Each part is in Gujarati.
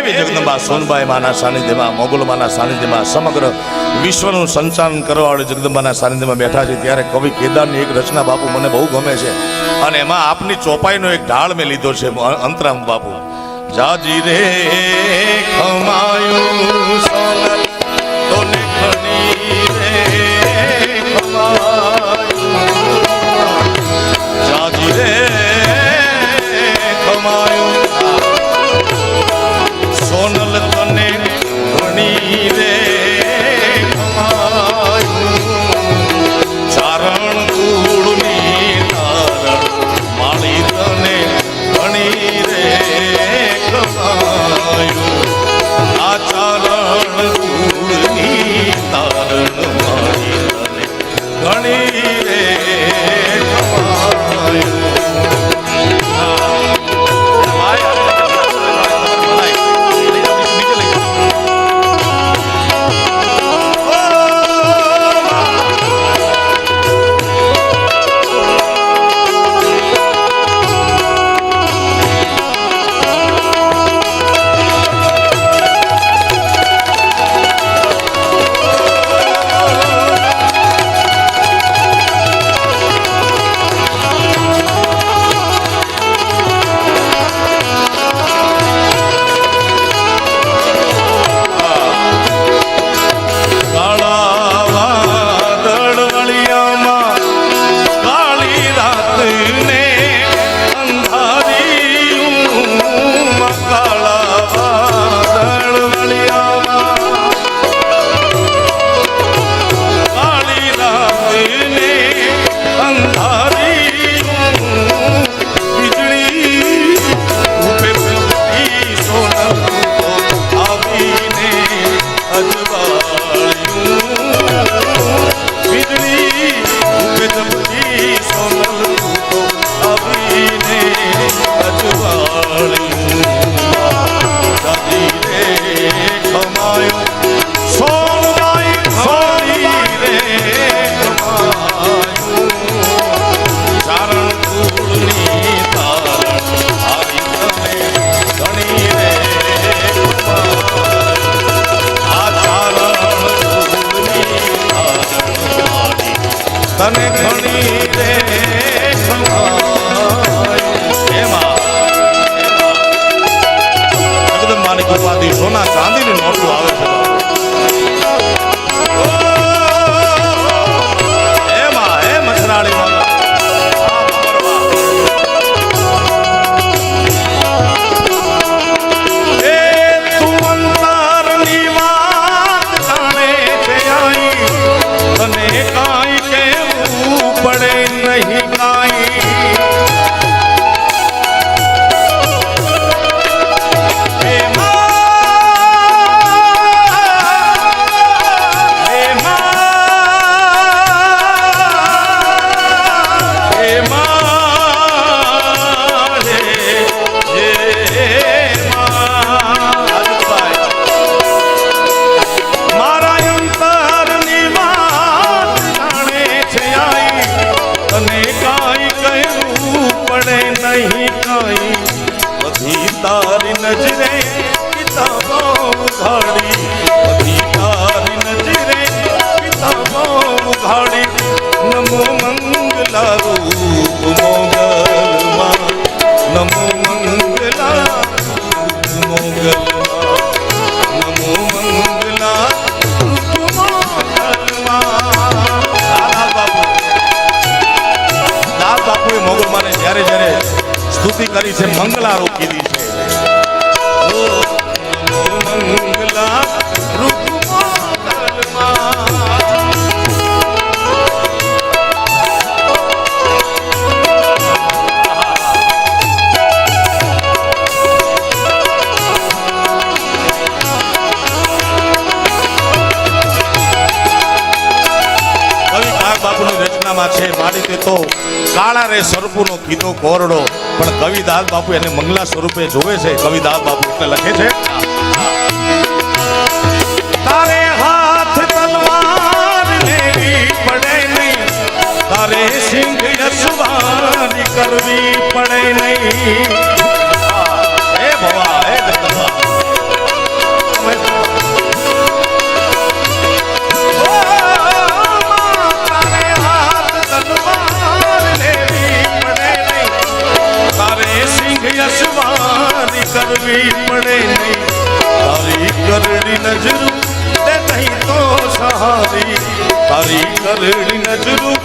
દેવી જગદંબા સોનબાઈ માના સાનિધ્યમાં, મોગલ માના સાનિધ્યમાં, સમગ્ર વિશ્વનું સંચાલન કરવા વાળી જગદંબાના સાનિધ્યમાં બેઠા છે. ત્યારે કવિ કેદારની એક રચના બાપુ મને બહુ ગમે છે અને એમાં આપની ચોપાઈનો એક ઢાળ મેં લીધો છે. અંતરામ બાપુ જાજી રે ખમાયું સોનલ તો ઘણી રે ખમાયું, જાજી રે ખમાયું સોનલ તને ઘણી રે ખમાયું, ચારણ કુળની તારણ માળી તને ઘણી રે ખમાયું, આ ચારણ કુળની તારણ માળી તને ઘણી રે ખમાયું. તને ઘણી રે જગદંબાની કૃપાથી સોના ચાંદીની નોટો આવે છે. એમાં એ મસરાળી પડે નહીં કાઈ, બધી તારી નજરે કિતાબો ઉઘાડી, બધી તારી નજરે કિતાબો ઉઘાડી, નમો મંગલા રૂપ મોગલમાં, નમો મંગલા રૂપ મોગલમાં, નમો મંગલા રૂપ મોગલમાં. દાસ બાપુએ મોગલમાને જ્યારે જ્યારે સ્તુતિ કરી છે, મંગલા રૂપ કીધી છે. મંગલા રૂપ બાપુની રચનામાં છે, માડી તો કાળા રે સરપુનો કીધો કોરડો, પણ કવિદાસ બાપુ એને મંગલા સ્વરૂપે જોવે છે. કવિદાસ બાપુ એટલે લખે છે, તારે હાથ તલવાર લેવી પડે નહીં, તારે સિંહ યશવારી કરવી પડે નહીં. હે ભવા હે જગદંબા પડે નહીં તારી કરડી નજરું દે દહીં તો સહારી તારી કરડી નજરું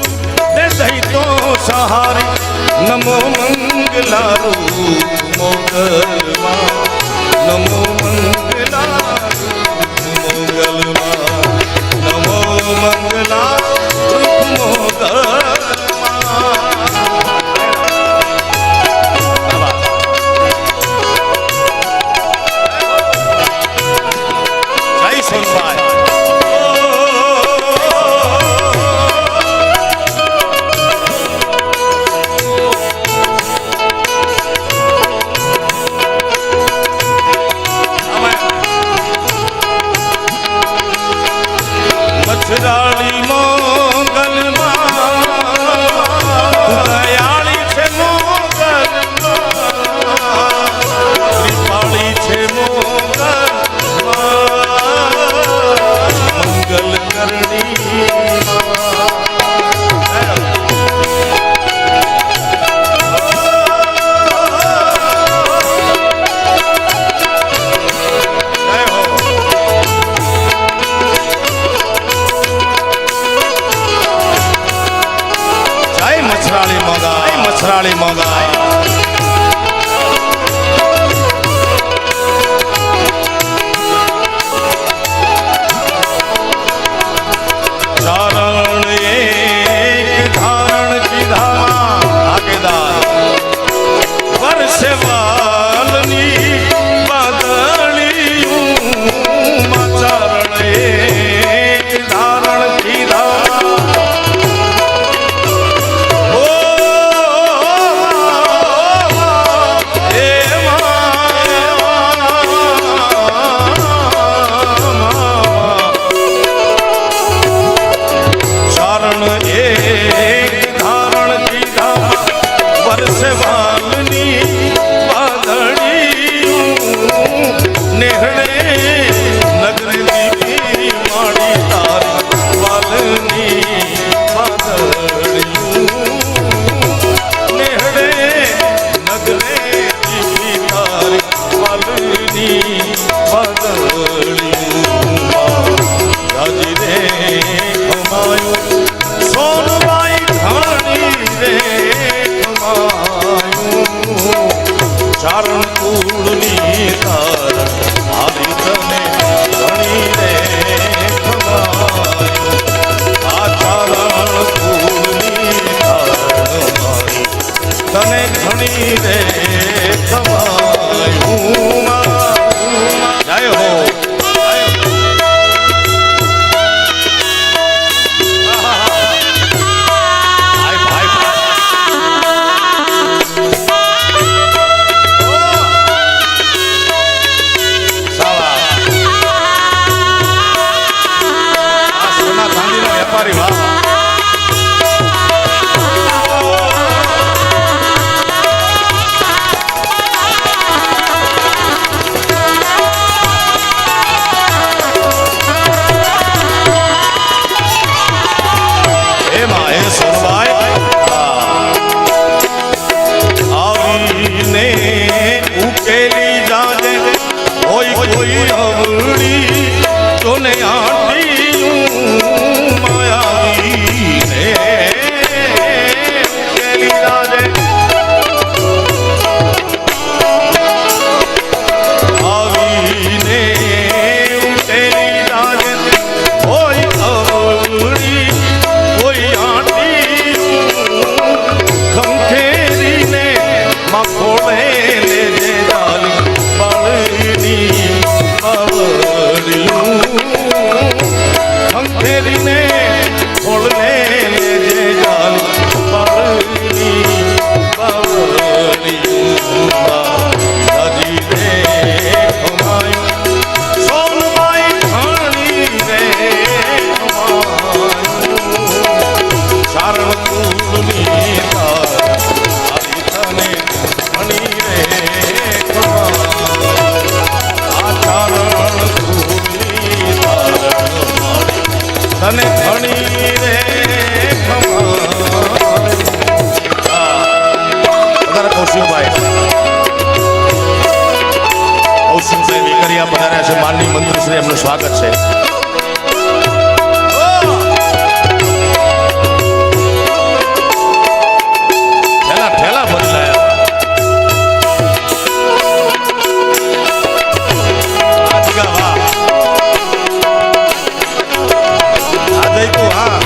દે દહીં તો સહારી નમો મંગલારૂપ મોગલમાં નમો મંગલારૂપ મોગલમાં નમો મંગલારૂપ મોગલમાં મચરાળી મોગલમાં દયાળી છે મોગલમાં કૃપાળી છે મોગલમાં મંગલ કરણી મછરાળી મોગાઈ ચારણ એક ધારણ કીધા આગેદાર વર્ષે વાલની બાદળિયું ચારણ એક ધારણ કીધા ચારણ કુળની તારણ મારી તને ઘણી રે ખમાયું આ ચારણ કુળની તારણ મારી તને ઘણી રે ખમાયું જય હો ખોળે લે જાલી બળની પધાર્યા છે માનની મંત્રીશ્રી એમનું સ્વાગત છે. ઠેલા ઠેલા ભરી લાયા. આજકા વાહ આ જઈ તું હા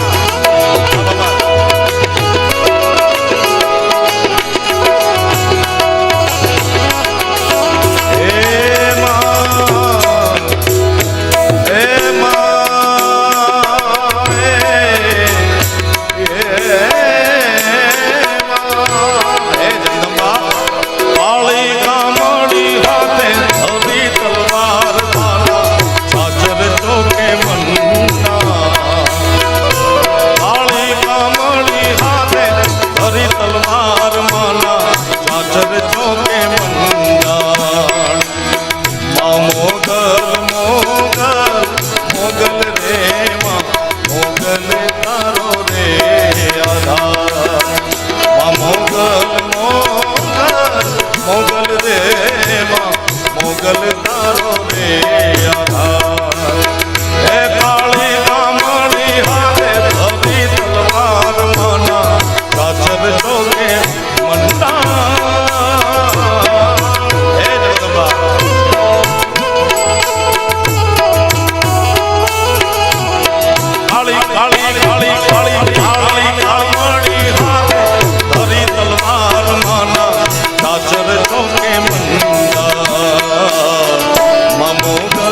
Mamo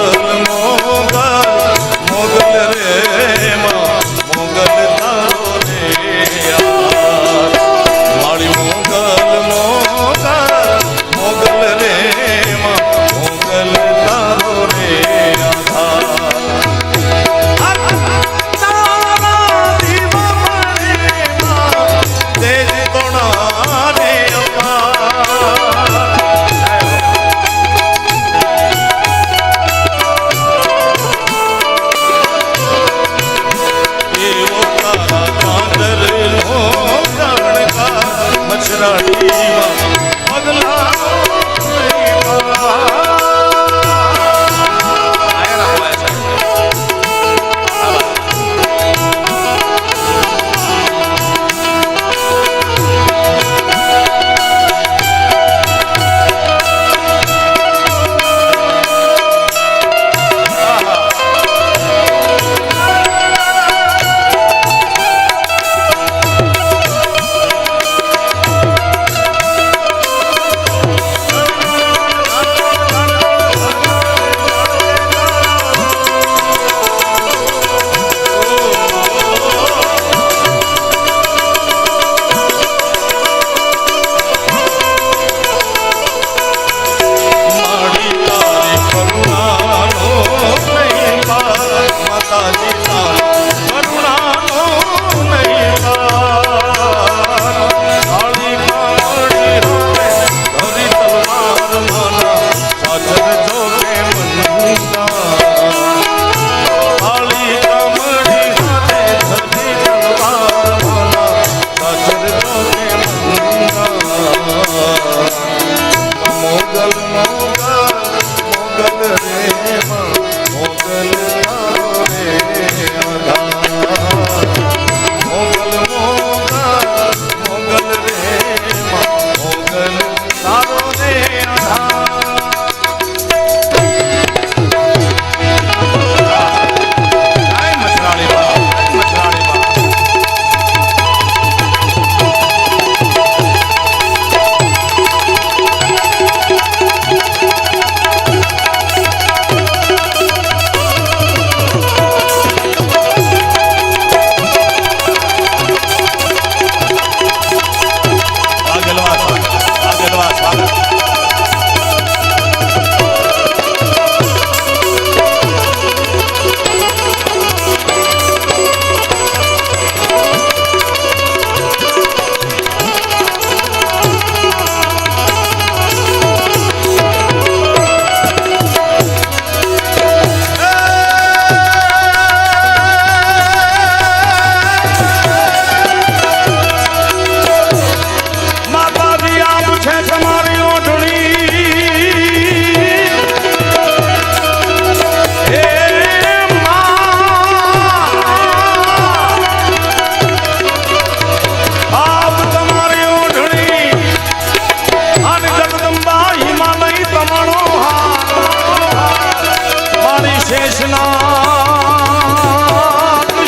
શેષનાથ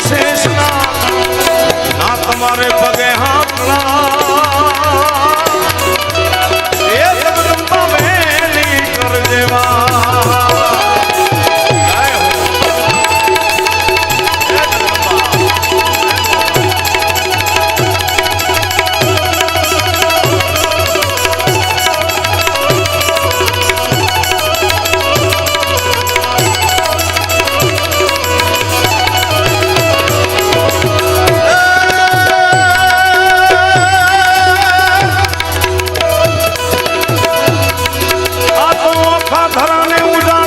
શેષનાથ ના તમારે પગે હાથલા એ જગદંબા વેલી કરજેવા ધરાને ઉડા